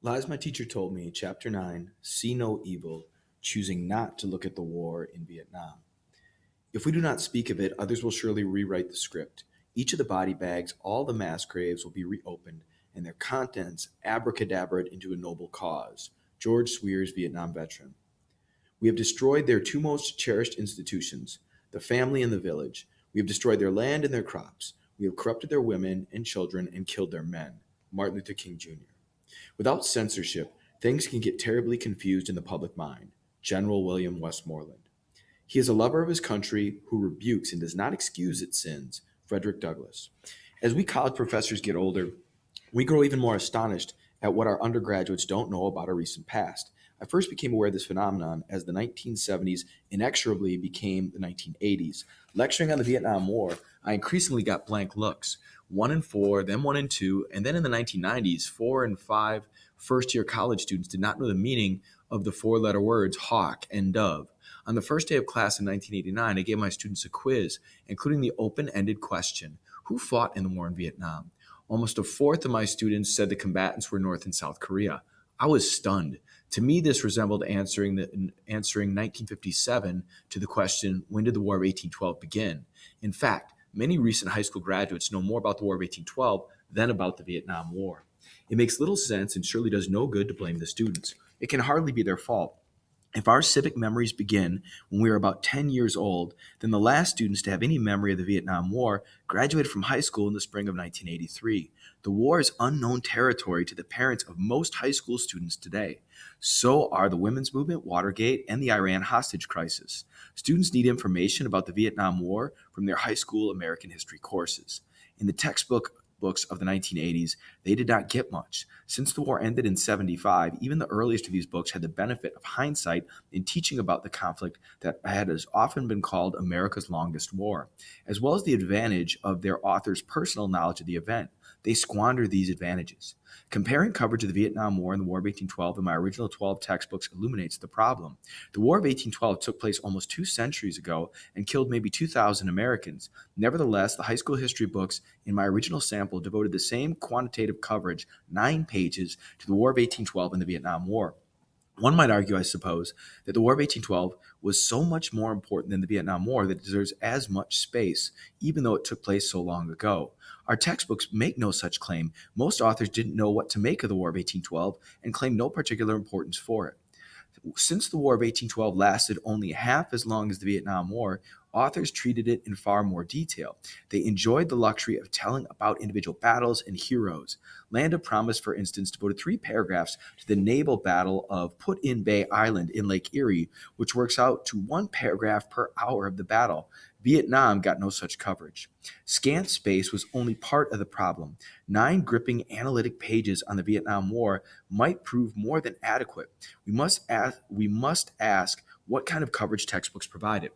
Lies my teacher told me, Chapter 9, See No Evil, choosing not to look at the war in Vietnam. If we do not speak of it, others will surely rewrite the script. Each of the body bags, all the mass graves will be reopened, and their contents abracadabraed into a noble cause. George Swears, Vietnam veteran. We have destroyed their two most cherished institutions, the family and the village. We have destroyed their land and their crops. We have corrupted their women and children and killed their men. Martin Luther King Jr. Without censorship, things can get terribly confused in the public mind. General William Westmoreland. He is a lover of his country who rebukes and does not excuse its sins. Frederick Douglass. As we college professors get older, we grow even more astonished at what our undergraduates don't know about our recent past. I first became aware of this phenomenon as the 1970s inexorably became the 1980s. Lecturing on the Vietnam War, I increasingly got blank looks. One in four, then one in two, and then in the 1990s, four and five first year college students did not know the meaning of the four letter words hawk and dove. On the first day of class in 1989, I gave my students a quiz, including the open ended question: Who fought in the war in Vietnam? Almost a fourth of my students said the combatants were North and South Korea. I was stunned. To me, this resembled answering 1957 to the question, when did the War of 1812 begin? In fact, many recent high school graduates know more about the War of 1812 than about the Vietnam War. It makes little sense and surely does no good to blame the students. It can hardly be their fault. If our civic memories begin when we were about 10 years old, then the last students to have any memory of the Vietnam War graduated from high school in the spring of 1983. The war is unknown territory to the parents of most high school students today. So are the women's movement, Watergate, and the Iran hostage crisis. Students need information about the Vietnam War from their high school American history courses. In the textbook books of the 1980s, they did not get much. Since the war ended in 75, even the earliest of these books had the benefit of hindsight in teaching about the conflict that had as often been called America's longest war, as well as the advantage of their author's personal knowledge of the event. They squandered these advantages. Comparing coverage of the Vietnam War and the War of 1812 in my original 12 textbooks illuminates the problem. The War of 1812 took place almost 2 centuries ago and killed maybe 2,000 Americans. Nevertheless, the high school history books in my original sample devoted the same quantitative coverage, 9 pages, to the War of 1812 and the Vietnam War. One might argue, I suppose, that the War of 1812 was so much more important than the Vietnam War that it deserves as much space, even though it took place so long ago. Our textbooks make no such claim. Most authors didn't know what to make of the War of 1812 and claim no particular importance for it. Since the War of 1812 lasted only half as long as the Vietnam War, authors treated it in far more detail. They enjoyed the luxury of telling about individual battles and heroes. Land of Promise, for instance, devoted 3 paragraphs to the naval battle of Put in Bay Island in Lake Erie, which works out to 1 paragraph per hour of the battle. Vietnam got no such coverage. Scant space was only part of the problem. 9 gripping analytic pages on the Vietnam War might prove more than adequate. We must ask what kind of coverage textbooks provided.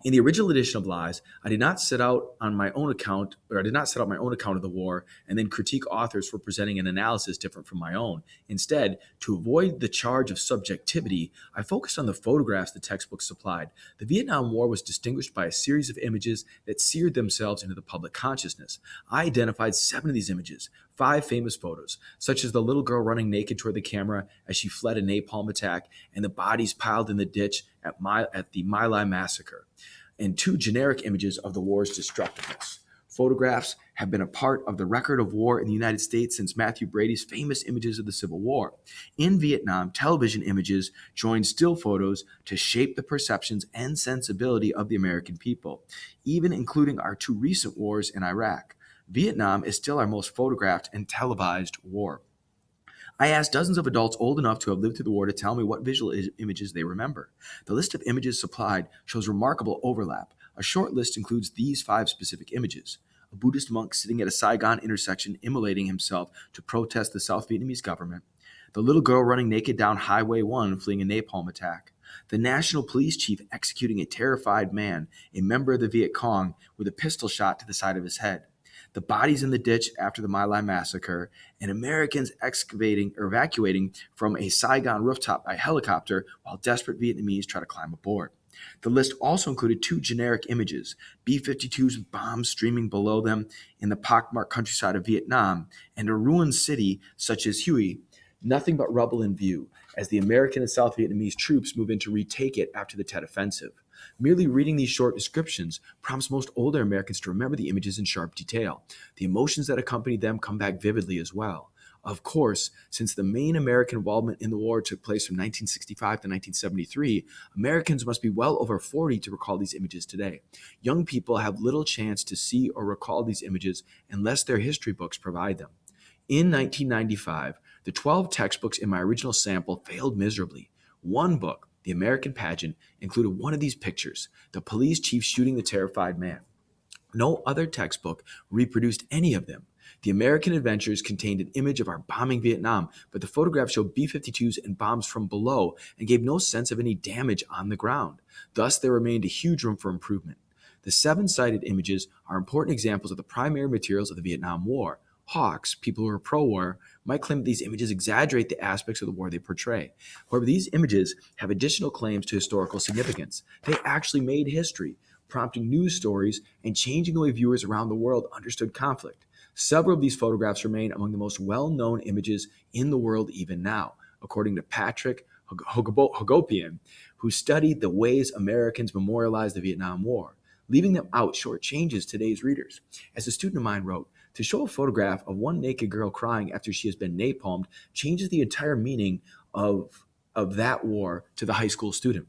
In the original edition of Lies, I did not set out on my own account, or I did not set out my own account of the war and then critique authors for presenting an analysis different from my own. Instead, to avoid the charge of subjectivity, I focused on the photographs the textbook supplied. The Vietnam War was distinguished by a series of images that seared themselves into the public consciousness. I identified 7 of these images, 5 famous photos, such as the little girl running naked toward the camera as she fled a napalm attack, and the bodies piled in the ditch at the My Lai massacre, and 2 generic images of the war's destructiveness. Photographs have been a part of the record of war in the United States since Matthew Brady's famous images of the Civil War. In Vietnam, television images joined still photos to shape the perceptions and sensibility of the American people, even including our 2 recent wars in Iraq. Vietnam is still our most photographed and televised war. I asked dozens of adults old enough to have lived through the war to tell me what visual images they remember. The list of images supplied shows remarkable overlap. A short list includes these 5 specific images: a Buddhist monk sitting at a Saigon intersection immolating himself to protest the South Vietnamese government, the little girl running naked down Highway 1 fleeing a napalm attack, the national police chief executing a terrified man, a member of the Viet Cong, with a pistol shot to the side of his head, the bodies in the ditch after the My Lai massacre, and Americans excavating or evacuating from a Saigon rooftop by helicopter while desperate Vietnamese try to climb aboard. The list also included 2 generic images: B-52s with bombs streaming below them in the pockmarked countryside of Vietnam, and a ruined city such as Hue. Nothing but rubble in view as the American and South Vietnamese troops move in to retake it after the Tet Offensive. Merely reading these short descriptions prompts most older Americans to remember the images in sharp detail. The emotions that accompany them come back vividly as well. Of course, since the main American involvement in the war took place from 1965 to 1973, Americans must be well over 40 to recall these images today. Young people have little chance to see or recall these images unless their history books provide them. In 1995, the 12 textbooks in my original sample failed miserably. One book, The American Pageant, included one of these pictures, the police chief shooting the terrified man. No other textbook reproduced any of them. The American Adventures contained an image of our bombing Vietnam, but the photograph showed B-52s and bombs from below and gave no sense of any damage on the ground. Thus, there remained a huge room for improvement. The seven-sided images are important examples of the primary materials of the Vietnam War. Hawks, people who are pro-war, might claim that these images exaggerate the aspects of the war they portray. However, these images have additional claims to historical significance. They actually made history, prompting news stories and changing the way viewers around the world understood conflict. Several of these photographs remain among the most well-known images in the world even now, according to Patrick Hagopian, who studied the ways Americans memorialized the Vietnam War. Leaving them out shortchanges today's readers. As a student of mine wrote, to show a photograph of one naked girl crying after she has been napalmed changes the entire meaning of that war to the high school student.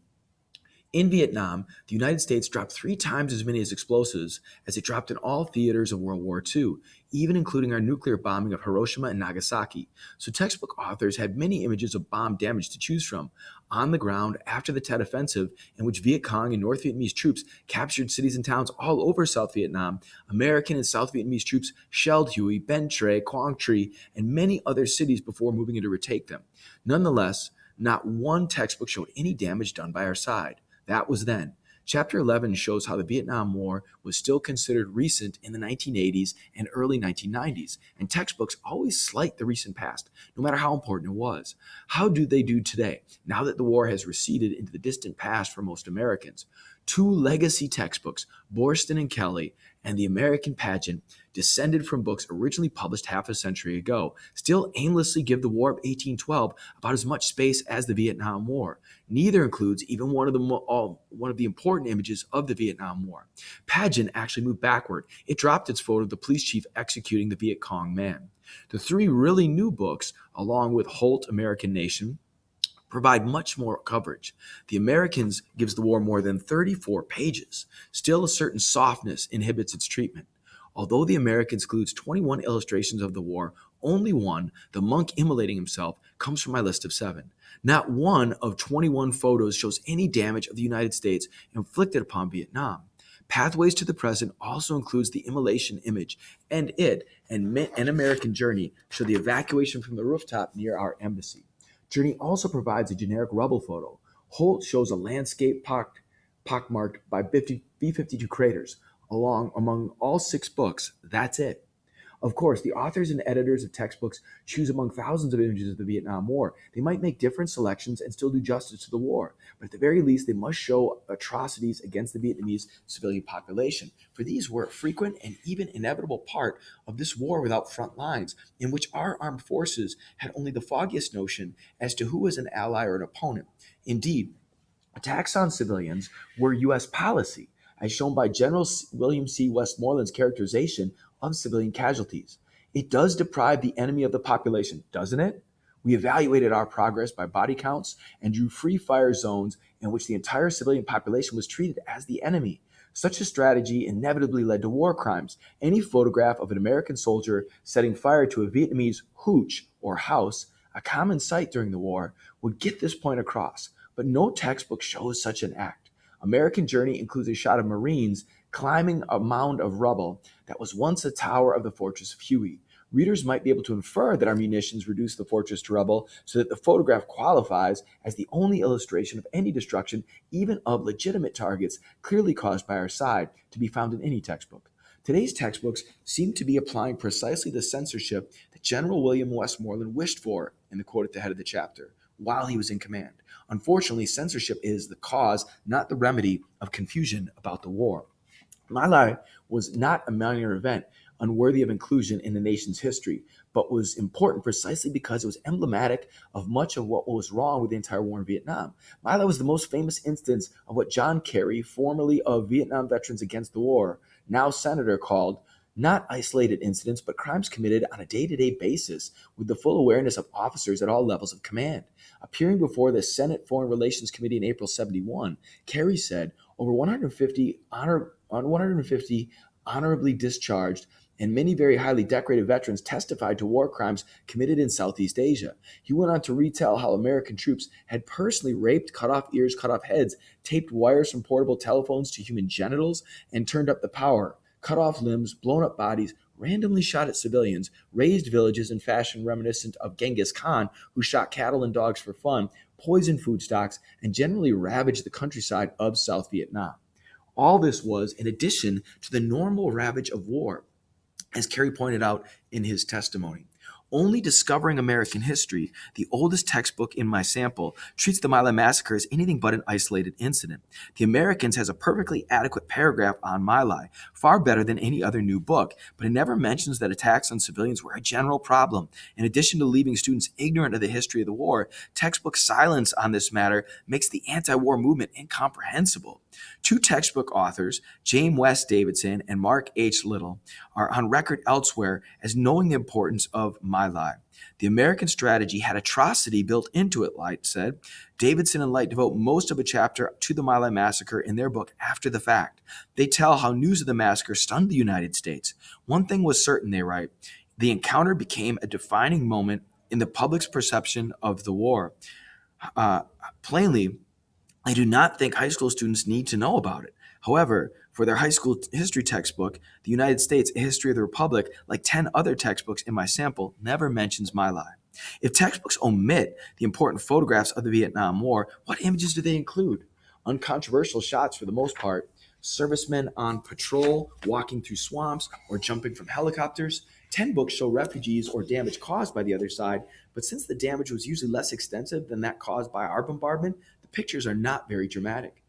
In Vietnam, the United States dropped 3 times as many explosives as it dropped in all theaters of World War II, even including our nuclear bombing of Hiroshima and Nagasaki. So textbook authors had many images of bomb damage to choose from. On the ground after the Tet Offensive, in which Viet Cong and North Vietnamese troops captured cities and towns all over South Vietnam, American and South Vietnamese troops shelled Hue, Ben Tre, Quang Tri, and many other cities before moving in to retake them. Nonetheless, not one textbook showed any damage done by our side. That was then. Chapter 11 shows how the Vietnam War was still considered recent in the 1980s and early 1990s, and textbooks always slight the recent past, no matter how important it was. How do they do today, now that the war has receded into the distant past for most Americans? 2 legacy textbooks, Borston and Kelly, and The American Pageant, descended from books originally published half a century ago, still aimlessly give the War of 1812 about as much space as the Vietnam War. Neither includes even one of the important images of the Vietnam War. Pageant actually moved backward. It dropped its photo of the police chief executing the Viet Cong man. The 3 really new books, along with Holt, American Nation, provide much more coverage. The Americans gives the war more than 34 pages. Still, a certain softness inhibits its treatment. Although the Americans includes 21 illustrations of the war, only one, the monk immolating himself, comes from my list of 7. Not one of 21 photos shows any damage of the United States inflicted upon Vietnam. Pathways to the Present also includes the immolation image, and it and An American Journey show the evacuation from the rooftop near our embassy. Journey also provides a generic rubble photo. Holt shows a landscape pockmarked by B-52 craters. Among all 6 books, that's it. Of course, the authors and editors of textbooks choose among thousands of images of the Vietnam War. They might make different selections and still do justice to the war, but at the very least, they must show atrocities against the Vietnamese civilian population, for these were a frequent and even inevitable part of this war without front lines, in which our armed forces had only the foggiest notion as to who was an ally or an opponent. Indeed, attacks on civilians were U.S. policy, as shown by General William C. Westmoreland's characterization of civilian casualties. It does deprive the enemy of the population, doesn't it? We evaluated our progress by body counts and drew free fire zones in which the entire civilian population was treated as the enemy. Such a strategy inevitably led to war crimes. Any photograph of an American soldier setting fire to a Vietnamese hooch or house, a common sight during the war, would get this point across. But no textbook shows such an act. American Journey includes a shot of Marines climbing a mound of rubble that was once a tower of the fortress of Huey. Readers might be able to infer that our munitions reduced the fortress to rubble so that the photograph qualifies as the only illustration of any destruction, even of legitimate targets clearly caused by our side, to be found in any textbook. Today's textbooks seem to be applying precisely the censorship that General William Westmoreland wished for in the quote at the head of the chapter, while he was in command. Unfortunately, censorship is the cause, not the remedy, of confusion about the war. My life was not a minor event, unworthy of inclusion in the nation's history, but was important precisely because it was emblematic of much of what was wrong with the entire war in Vietnam. My Lai was the most famous instance of what John Kerry, formerly of Vietnam Veterans Against the War, now senator, called not isolated incidents, but crimes committed on a day-to-day basis with the full awareness of officers at all levels of command. Appearing before the Senate Foreign Relations Committee in April 71, Kerry said over 150 honorably discharged and many very highly decorated veterans testified to war crimes committed in Southeast Asia. He went on to retell how American troops had personally raped, cut off ears, cut off heads, taped wires from portable telephones to human genitals, and turned up the power, cut off limbs, blown up bodies, randomly shot at civilians, razed villages in fashion reminiscent of Genghis Khan, who shot cattle and dogs for fun, poisoned food stocks, and generally ravaged the countryside of South Vietnam. All this was in addition to the normal ravage of war, as Kerry pointed out in his testimony. Only Discovering American History, the oldest textbook in my sample, treats the My Lai massacre as anything but an isolated incident. The Americans has a perfectly adequate paragraph on My Lai, far better than any other new book, but it never mentions that attacks on civilians were a general problem. In addition to leaving students ignorant of the history of the war, textbook silence on this matter makes the anti-war movement incomprehensible. Two textbook authors, James West Davidson and Mark H. Little, are on record elsewhere as knowing the importance of My Lai. The American strategy had atrocity built into it, Light said. Davidson and Light devote most of a chapter to the My Lai massacre in their book After the Fact. They tell how news of the massacre stunned the United States. One thing was certain, they write, the encounter became a defining moment in the public's perception of the war. Plainly, I do not think high school students need to know about it. However, for their high school history textbook, the United States, A History of the Republic, like 10 other textbooks in my sample, never mentions My Lai. If textbooks omit the important photographs of the Vietnam War, what images do they include? Uncontroversial shots for the most part, servicemen on patrol, walking through swamps, or jumping from helicopters. 10 books show refugees or damage caused by the other side, but since the damage was usually less extensive than that caused by our bombardment, the pictures are not very dramatic.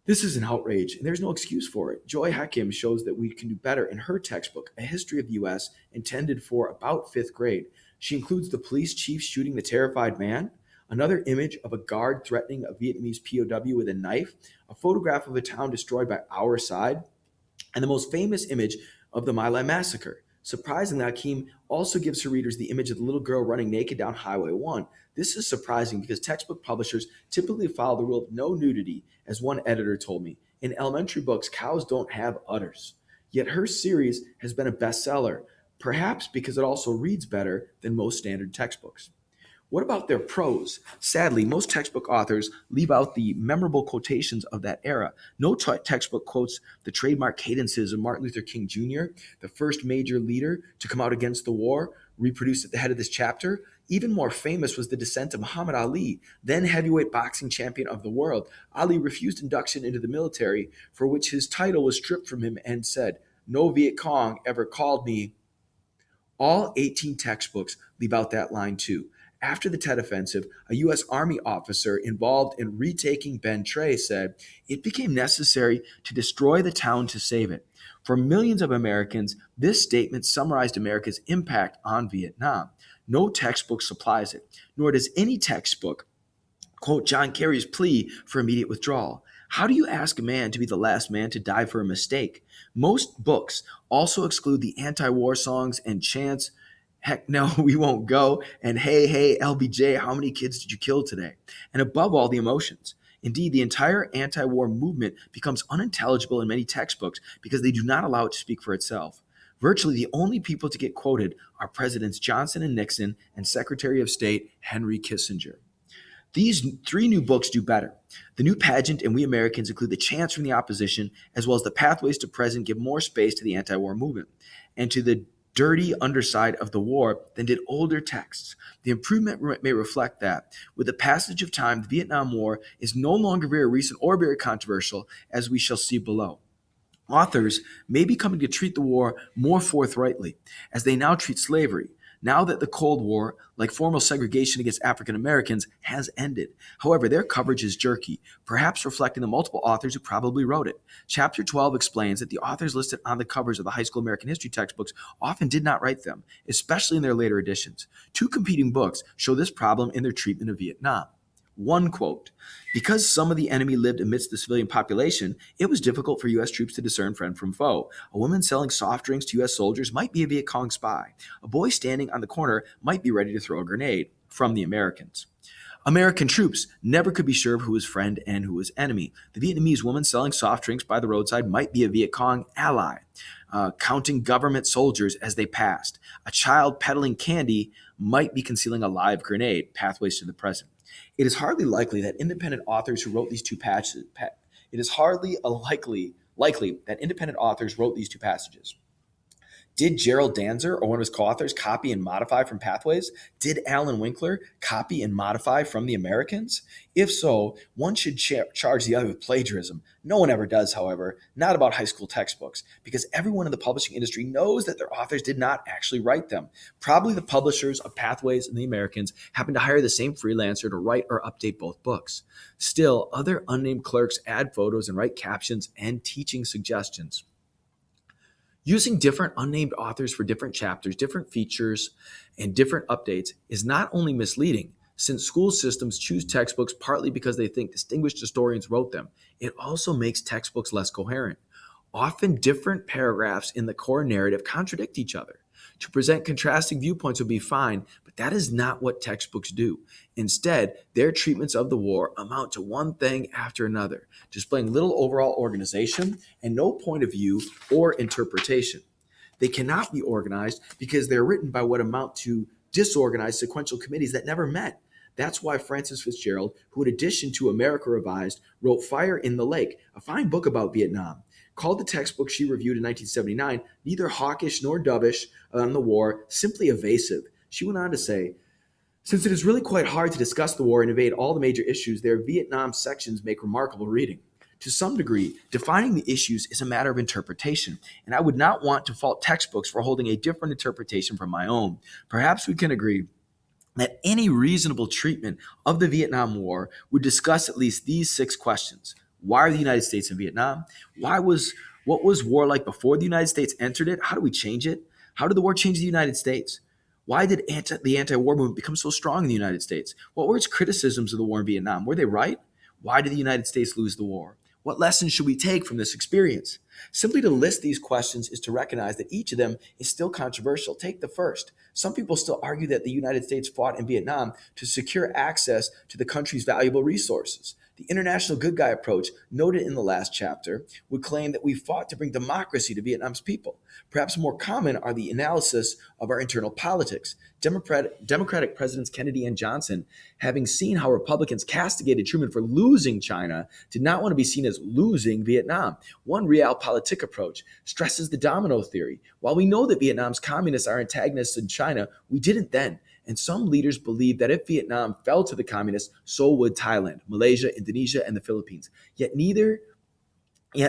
This is an outrage, and there's no excuse for it. Joy Hakim shows that we can do better in her textbook, A History of the U.S., intended for about 5th grade. She includes the police chief shooting the terrified man, another image of a guard threatening a Vietnamese POW with a knife, a photograph of a town destroyed by our side, and the most famous image of the My Lai massacre. Surprisingly, Hakim also gives her readers the image of the little girl running naked down Highway 1. This is surprising because textbook publishers typically follow the rule of no nudity, as one editor told me. In elementary books, cows don't have udders. Yet her series has been a bestseller, perhaps because it also reads better than most standard textbooks. What about their prose? Sadly, most textbook authors leave out the memorable quotations of that era. No textbook quotes the trademark cadences of Martin Luther King Jr., the first major leader to come out against the war, reproduced at the head of this chapter. Even more famous was the dissent of Muhammad Ali, then heavyweight boxing champion of the world. Ali refused induction into the military, for which his title was stripped from him, and said, "No Viet Cong ever called me." All 18 textbooks leave out that line too. After the Tet Offensive, a U.S. Army officer involved in retaking Ben Tre said, "It became necessary to destroy the town to save it." For millions of Americans, this statement summarized America's impact on Vietnam. No textbook supplies it, nor does any textbook quote John Kerry's plea for immediate withdrawal. How do you ask a man to be the last man to die for a mistake? Most books also exclude the anti-war songs and chants, "Heck no, we won't go," and "Hey, hey, LBJ, how many kids did you kill today?" And above all, the emotions. Indeed, the entire anti-war movement becomes unintelligible in many textbooks because they do not allow it to speak for itself. Virtually the only people to get quoted are Presidents Johnson and Nixon and Secretary of State Henry Kissinger. These 3 new books do better. The New Pageant and We Americans include the chants from the opposition, as well as the pathways to present give more space to the anti-war movement and to the dirty underside of the war than did older texts. The improvement may reflect that, with the passage of time, the Vietnam War is no longer very recent or very controversial, as we shall see below. Authors may be coming to treat the war more forthrightly, as they now treat slavery. now that the Cold War, like formal segregation against African Americans, has ended. However, their coverage is jerky, perhaps reflecting the multiple authors who probably wrote it. Chapter 12 explains that the authors listed on the covers of the high school American history textbooks often did not write them, especially in their later editions. Two competing books show this problem in their treatment of Vietnam. One quote, because some of the enemy lived amidst the civilian population, it was difficult for U.S. troops to discern friend from foe. A woman selling soft drinks to U.S. soldiers might be a Viet Cong spy. A boy standing on the corner might be ready to throw a grenade from the Americans. American troops never could be sure of who was friend and who was enemy. The Vietnamese woman selling soft drinks by the roadside might be a Viet Cong ally, counting government soldiers as they passed. A child peddling candy might be concealing a live grenade, pathways to the present. It is hardly likely that independent authors who wrote these two passages. It is hardly likely that independent authors wrote these two passages. Did Gerald Danzer or one of his co-authors copy and modify from Pathways? Did Alan Winkler copy and modify from the Americans? If so, one should charge the other with plagiarism. No one ever does, however, not about high school textbooks, because everyone in the publishing industry knows that their authors did not actually write them. Probably the publishers of Pathways and the Americans happened to hire the same freelancer to write or update both books. Still, other unnamed clerks add photos and write captions and teaching suggestions. Using different unnamed authors for different chapters, different features, and different updates is not only misleading, since school systems choose textbooks partly because they think distinguished historians wrote them, it also makes textbooks less coherent. Often different paragraphs in the core narrative contradict each other. To present contrasting viewpoints would be fine, but that is not what textbooks do. Instead, their treatments of the war amount to one thing after another, displaying little overall organization and no point of view or interpretation. They cannot be organized because they're written by what amount to disorganized sequential committees that never met. That's why Francis Fitzgerald, who in addition to America Revised, wrote Fire in the Lake, a fine book about Vietnam, called the textbook she reviewed in 1979 neither hawkish nor dovish on the war, simply evasive. She went on to say, since it is really quite hard to discuss the war and evade all the major issues, their Vietnam sections make remarkable reading. To some degree, defining the issues is a matter of interpretation, and I would not want to fault textbooks for holding a different interpretation from my own. Perhaps we can agree that any reasonable treatment of the Vietnam War would discuss at least these 6 questions. Why are the United States in Vietnam? What was war like before the United States entered it? How do we change it? How did the war change the United States? Why did the anti-war movement become so strong in the United States? What were its criticisms of the war in Vietnam? Were they right? Why did the United States lose the war? What lessons should we take from this experience? Simply to list these questions is to recognize that each of them is still controversial. Take the first. Some people still argue that the United States fought in Vietnam to secure access to the country's valuable resources. The international good guy approach, noted in the last chapter, would claim that we fought to bring democracy to Vietnam's people. Perhaps more common are the analysis of our internal politics. Democratic Presidents Kennedy and Johnson, having seen how Republicans castigated Truman for losing China, did not want to be seen as losing Vietnam. One realpolitik approach stresses the domino theory. While we know that Vietnam's communists are antagonists in China, we didn't then. And some leaders believe that if Vietnam fell to the communists, so would Thailand, Malaysia, Indonesia, and the Philippines. Yet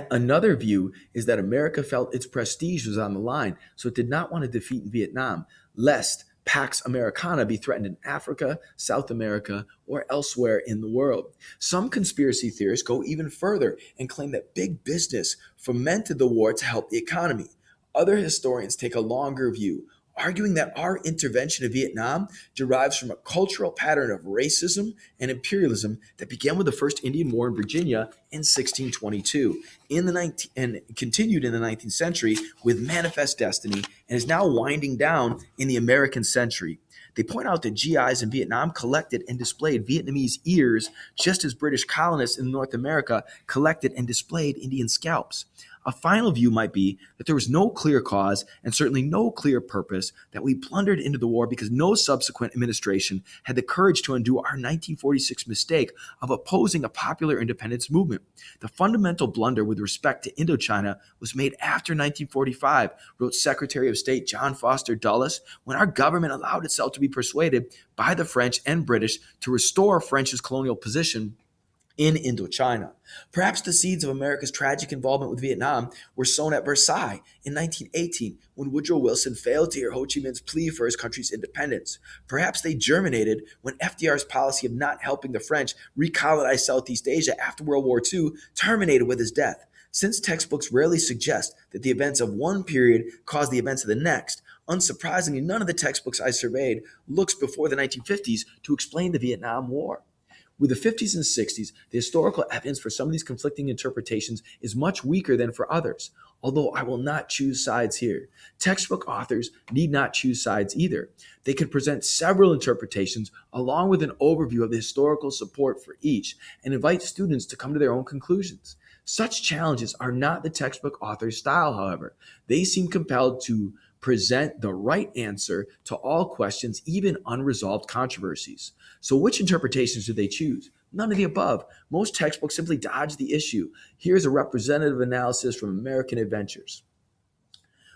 another view is that America felt its prestige was on the line, so it did not want to defeat Vietnam, lest Pax Americana be threatened in Africa, South America, or elsewhere in the world. Some conspiracy theorists go even further and claim that big business fomented the war to help the economy. Other historians take a longer view, arguing that our intervention in Vietnam derives from a cultural pattern of racism and imperialism that began with the first Indian War in Virginia in 1622 and continued in the 19th century with Manifest Destiny and is now winding down in the American century. They point out that GIs in Vietnam collected and displayed Vietnamese ears just as British colonists in North America collected and displayed Indian scalps. A final view might be that there was no clear cause and certainly no clear purpose, that we blundered into the war because no subsequent administration had the courage to undo our 1946 mistake of opposing a popular independence movement. The fundamental blunder with respect to Indochina was made after 1945, wrote Secretary of State John Foster Dulles, when our government allowed itself to be persuaded by the French and British to restore French's colonial position in Indochina. Perhaps the seeds of America's tragic involvement with Vietnam were sown at Versailles in 1918 when Woodrow Wilson failed to hear Ho Chi Minh's plea for his country's independence. Perhaps they germinated when FDR's policy of not helping the French recolonize Southeast Asia after World War II terminated with his death. Since textbooks rarely suggest that the events of one period cause the events of the next, unsurprisingly, none of the textbooks I surveyed looks before the 1950s to explain the Vietnam War. With the 50s and 60s, the historical evidence for some of these conflicting interpretations is much weaker than for others, although I will not choose sides here. Textbook authors need not choose sides either. They could present several interpretations along with an overview of the historical support for each and invite students to come to their own conclusions. Such challenges are not the textbook author's style, however. They seem compelled to present the right answer to all questions, even unresolved controversies. So, which interpretations do they choose? None of the above. Most textbooks simply dodge the issue. Here's a representative analysis from American Adventures.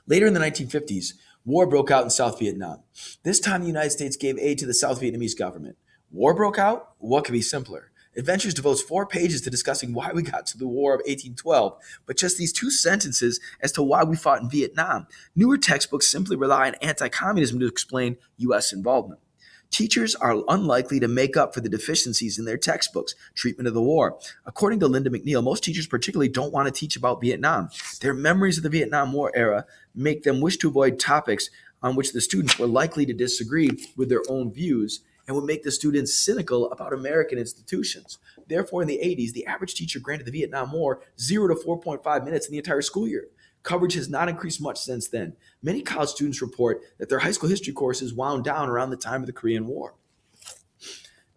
Later in the 1950s, war broke out in South Vietnam. This time, the United States gave aid to the South Vietnamese government. War broke out? What could be simpler? Adventures devotes 4 pages to discussing why we got to the War of 1812, but just these 2 sentences as to why we fought in Vietnam. Newer textbooks simply rely on anti-communism to explain U.S. involvement. Teachers are unlikely to make up for the deficiencies in their textbooks' treatment of the war. According to Linda McNeil, most teachers particularly don't want to teach about Vietnam. Their memories of the Vietnam War era make them wish to avoid topics on which the students were likely to disagree with their own views and would make the students cynical about American institutions. Therefore, in the 80s, the average teacher granted the Vietnam War 0 to 4.5 minutes in the entire school year. Coverage has not increased much since then. Many college students report that their high school history courses wound down around the time of the Korean War.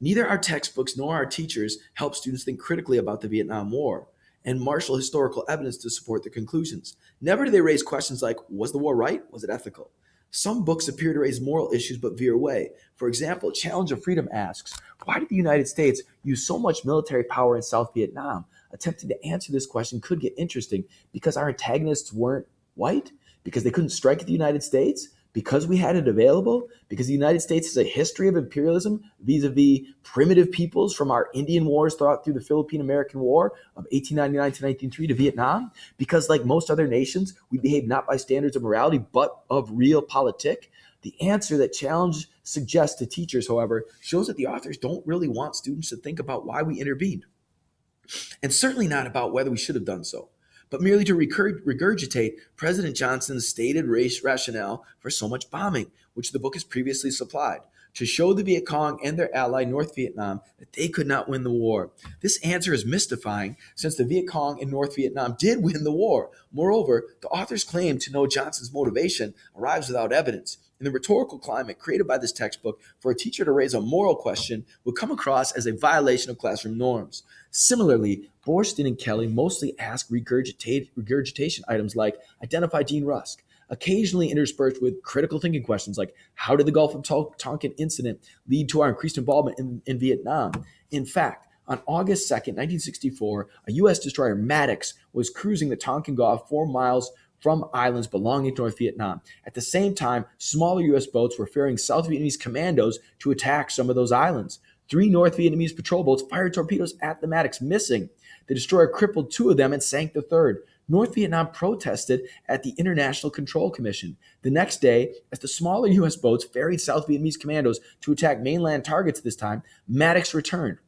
Neither our textbooks nor our teachers help students think critically about the Vietnam War and marshal historical evidence to support their conclusions. Never do they raise questions like, was the war right? Was it ethical? Some books appear to raise moral issues but veer away. For example, Challenge of Freedom asks, why did the United States use so much military power in South Vietnam? Attempting to answer this question could get interesting because our antagonists weren't white, because they couldn't strike at the United States, because we had it available, because the United States has a history of imperialism vis-a-vis primitive peoples from our Indian wars through the Philippine-American War of 1899 to 1903 to Vietnam, because like most other nations, we behave not by standards of morality, but of realpolitik. The answer that Challenge suggests to teachers, however, shows that the authors don't really want students to think about why we intervened, and certainly not about whether we should have done so, but merely to regurgitate President Johnson's stated rationale for so much bombing, which the book has previously supplied, to show the Viet Cong and their ally North Vietnam that they could not win the war. This answer is mystifying since the Viet Cong and North Vietnam did win the war. Moreover, the author's claim to know Johnson's motivation arrives without evidence. In the rhetorical climate created by this textbook, for a teacher to raise a moral question would come across as a violation of classroom norms. Similarly, Boorstin and Kelly mostly ask regurgitation items like identify Dean Rusk, occasionally interspersed with critical thinking questions like how did the Gulf of Tonkin incident lead to our increased involvement in Vietnam? In fact, on August 2nd, 1964, a U.S. destroyer, Maddox, was cruising the Tonkin Gulf 4 miles from islands belonging to North Vietnam. At the same time, smaller U.S. boats were ferrying South Vietnamese commandos to attack some of those islands. 3 North Vietnamese patrol boats fired torpedoes at the Maddox, missing. The destroyer crippled 2 of them and sank the third. North Vietnam protested at the International Control Commission. The next day, as the smaller U.S. boats ferried South Vietnamese commandos to attack mainland targets this time, Maddox returned,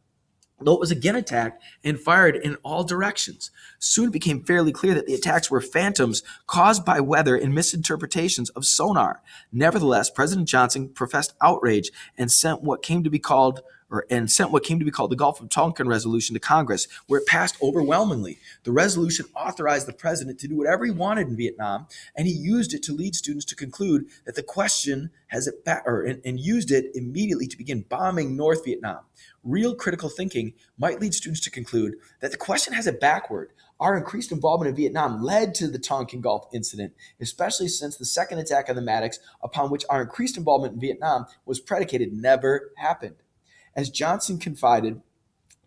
though it was again attacked and fired in all directions. Soon it became fairly clear that the attacks were phantoms caused by weather and misinterpretations of sonar. Nevertheless, President Johnson professed outrage and sent what came to be called the Gulf of Tonkin Resolution to Congress, where it passed overwhelmingly. The resolution authorized the president to do whatever he wanted in Vietnam, and he used it to lead students to conclude that the question and used it immediately to begin bombing North Vietnam. Real critical thinking might lead students to conclude that the question has it backward. Our increased involvement in Vietnam led to the Tonkin Gulf incident, especially since the second attack on the Maddox, upon which our increased involvement in Vietnam was predicated, never happened. As Johnson confided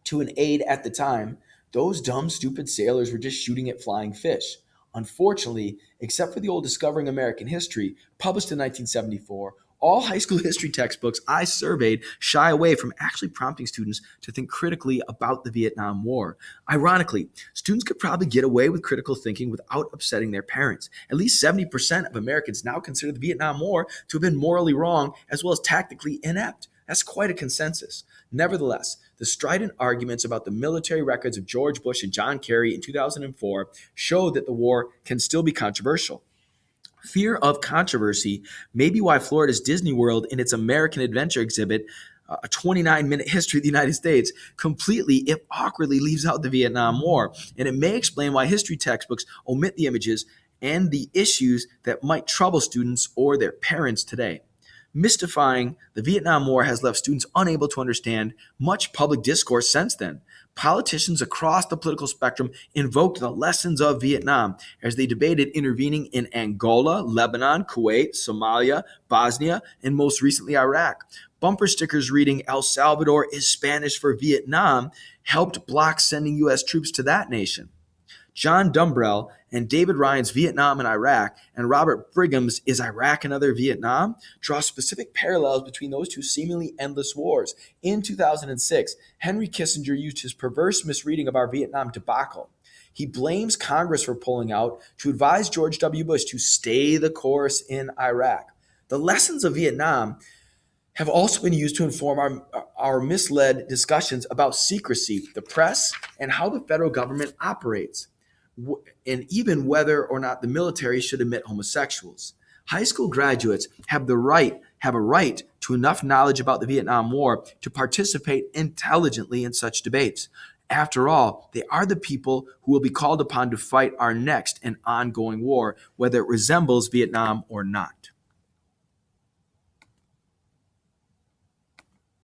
to an aide at the time, those dumb, stupid sailors were just shooting at flying fish. Unfortunately, except for the old Discovering American History, published in 1974, All high school history textbooks I surveyed shy away from actually prompting students to think critically about the Vietnam War. Ironically, students could probably get away with critical thinking without upsetting their parents. At least 70% of Americans now consider the Vietnam War to have been morally wrong as well as tactically inept. That's quite a consensus. Nevertheless, the strident arguments about the military records of George Bush and John Kerry in 2004 show that the war can still be controversial. Fear of controversy may be why Florida's Disney World, in its American Adventure exhibit, a 29-minute history of the United States, completely, if awkwardly, leaves out the Vietnam War. And it may explain why history textbooks omit the images and the issues that might trouble students or their parents today. Mystifying the Vietnam War has left students unable to understand much public discourse since then. Politicians across the political spectrum invoked the lessons of Vietnam as they debated intervening in Angola, Lebanon, Kuwait, Somalia, Bosnia, and most recently Iraq. Bumper stickers reading El Salvador is Spanish for Vietnam helped block sending U.S. troops to that nation. John Dumbrell and David Ryan's Vietnam and Iraq and Robert Brigham's Is Iraq Another Vietnam draw specific parallels between those two seemingly endless wars. In 2006, Henry Kissinger used his perverse misreading of our Vietnam debacle. He blames Congress for pulling out to advise George W. Bush to stay the course in Iraq. The lessons of Vietnam have also been used to inform our misled discussions about secrecy, the press, and how the federal government operates, and even whether or not the military should admit homosexuals. High school graduates have a right to enough knowledge about the Vietnam War to participate intelligently in such debates. After all, they are the people who will be called upon to fight our next and ongoing war, whether it resembles Vietnam or not.